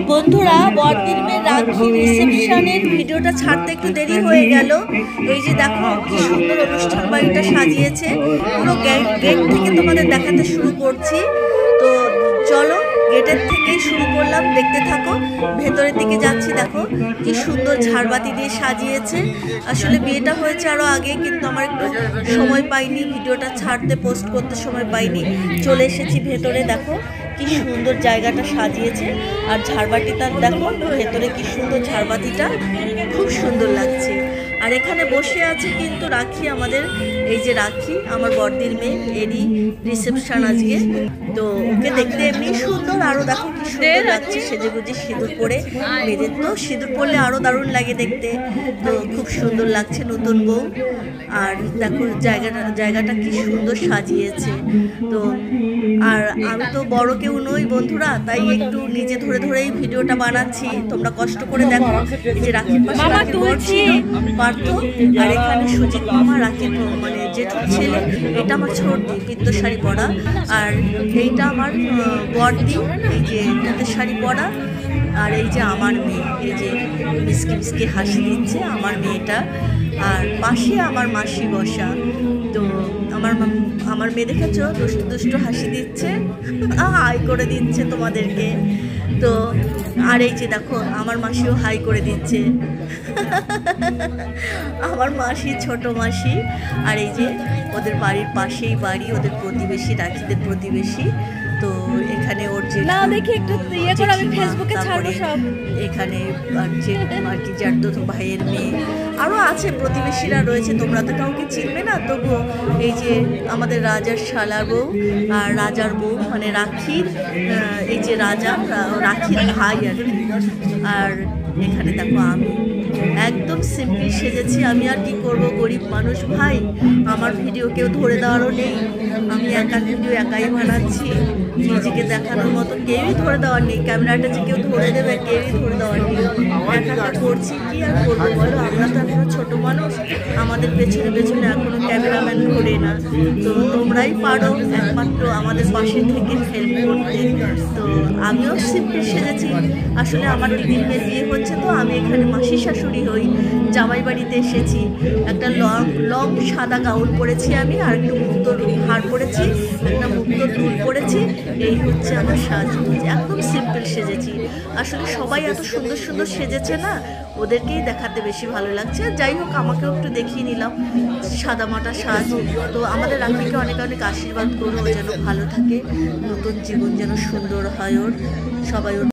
বন্ধুরা, বড়দিন মেয়ের রাখি রিসেপশনের ভিডিওটা ছাড়তে একটু দেরি হয়ে গেল। এই যে দেখো কি সুন্দর অনুষ্ঠান বাড়িটা সাজিয়েছে, পুরো গেট থেকে তোমাদের দেখাতে শুরু করছি। তো চলো, গেটের থেকেই শুরু করলাম, দেখতে থাকো। ভেতরের দিকে যাচ্ছি, দেখো কি সুন্দর ঝাড়বাতি দিয়ে সাজিয়েছে। আসলে বিয়েটা হয়েছে আরও আগে, কিন্তু আমার একটু সময় পাইনি, ভিডিওটা ছাড়তে পোস্ট করতে সময় পাইনি। চলে এসেছি ভেতরে, দেখো কি সুন্দর জায়গাটা সাজিয়েছে। আর ঝাড়বাতিটা দেখো, ভেতরে কি সুন্দর ঝাড়বাতিটা, খুব সুন্দর লাগছে। আর এখানে বসে আছে কিন্তু রাখি, আমাদের এই যে রাখি, আমার বড়দির মেয়ে, এরই রিসেপশন আজকে। তো ওকে দেখতে এমনি সুন্দর, আরও দেখো কি সুন্দর লাগছে সেজেগুজে, সিঁদুর পরে। মেয়েদের তো সিঁদুর পরলে আরও দারুণ লাগে দেখতে। তো খুব সুন্দর লাগছে নতুন বউ। আর দেখো জায়গাটা কি সুন্দর সাজিয়েছে। তো আর আমি তো বড় কেউ নই বন্ধুরা, তাই একটু নিজে ধরে ধরেই ভিডিওটা বানাচ্ছি, তোমরা কষ্ট করে দেখো। এই যে রাখির পাশে পার্থ, আর এখানে সুজিত মামা, রাখির মানে জেঠুর ছেলে। এটা আমার ছোট পিত্তর শাড়ি পরা, আর এইটা আমার বড়দি, এই যে পিত্তর শাড়ি পরা। আর এই যে আমার মেয়ে, এই যে মিসকে মিসকে হাসি দিচ্ছে আমার মেয়েটা। আর পাশে আমার মাসি বসা। তো আমার মেয়ে দেখেছো, দুষ্টু দুষ্টু হাসি দিচ্ছে, হাই করে দিচ্ছে তোমাদেরকে। তো আর এই যে দেখো আমার মাসিও হাই করে দিচ্ছে, আমার মাসি, ছোট মাসি। আর এই যে ওদের বাড়ির পাশেই বাড়ি, ওদের প্রতিবেশী, রাখিদের প্রতিবেশী। তো এখানে ওর যে ফেসবুকে ছাড়বো সব, এখানে আর যে আর কি জানতো তো ভাইয়ের মেয়ে, আরও আছে প্রতিবেশীরা রয়েছে, তোমরা তো কাউকে চিনবে না। তবুও এই যে আমাদের রাজার শালার বউ আর রাজার বউ, মানে রাখির এই যে রাজা, রাখির ভাই আর কি। আর এখানে দেখো আমি একদম সিম্পল সেজেছি। আমি আর কি করব, গরিব মানুষ ভাই, আমার ভিডিও কেউ ধরে দেওয়ারও নেই। আমি একা ভিডিও একাই বানাচ্ছি, নিজেকে দেখানোর মতো কেউই ধরে দেওয়ার নেই। ক্যামেরাটা যে কেউ ধরে দেবে, কেউই ধরে দেওয়ার নেই। একা করছি, কি আর করবো বলো, আমরা তো এখনো ছোটো মানুষ, আমাদের পেছনে পেছনে এখনো ক্যামেরাম্যান ধরে না। তো তোমরাই পারো একমাত্র আমাদের পাশে থেকে হেল্প করতে। তো আমিও সিম্পল সেজেছি। আসলে আমার দিদির মেয়ে বিয়ে হচ্ছে, তো আমি এখানে মাসি শাশুড়ি হই, জামাই বাড়িতে এসেছি। একটা লং সাদা গাউন পরেছি আমি, আর একটু মুক্তোর হার পরেছি, একটা মুক্তোর দুল পরেছি। এই হচ্ছে আমার সাজগোজ, একদম সিম্পল সেজেছি। আসলে সবাই এত সুন্দর সুন্দর সেজেছে না, ওদেরকেই দেখাতে বেশি ভালো লাগছে। যাই হোক, আমাকেও একটু দেখিয়ে নিলাম সাদামাটা সাজ। তো আমাদের রাখিকে অনেক অনেক আশীর্বাদ করো, ও যেন ভালো থাকে, নতুন জীবন যেন সুন্দর হয় ওর, সবাই ওর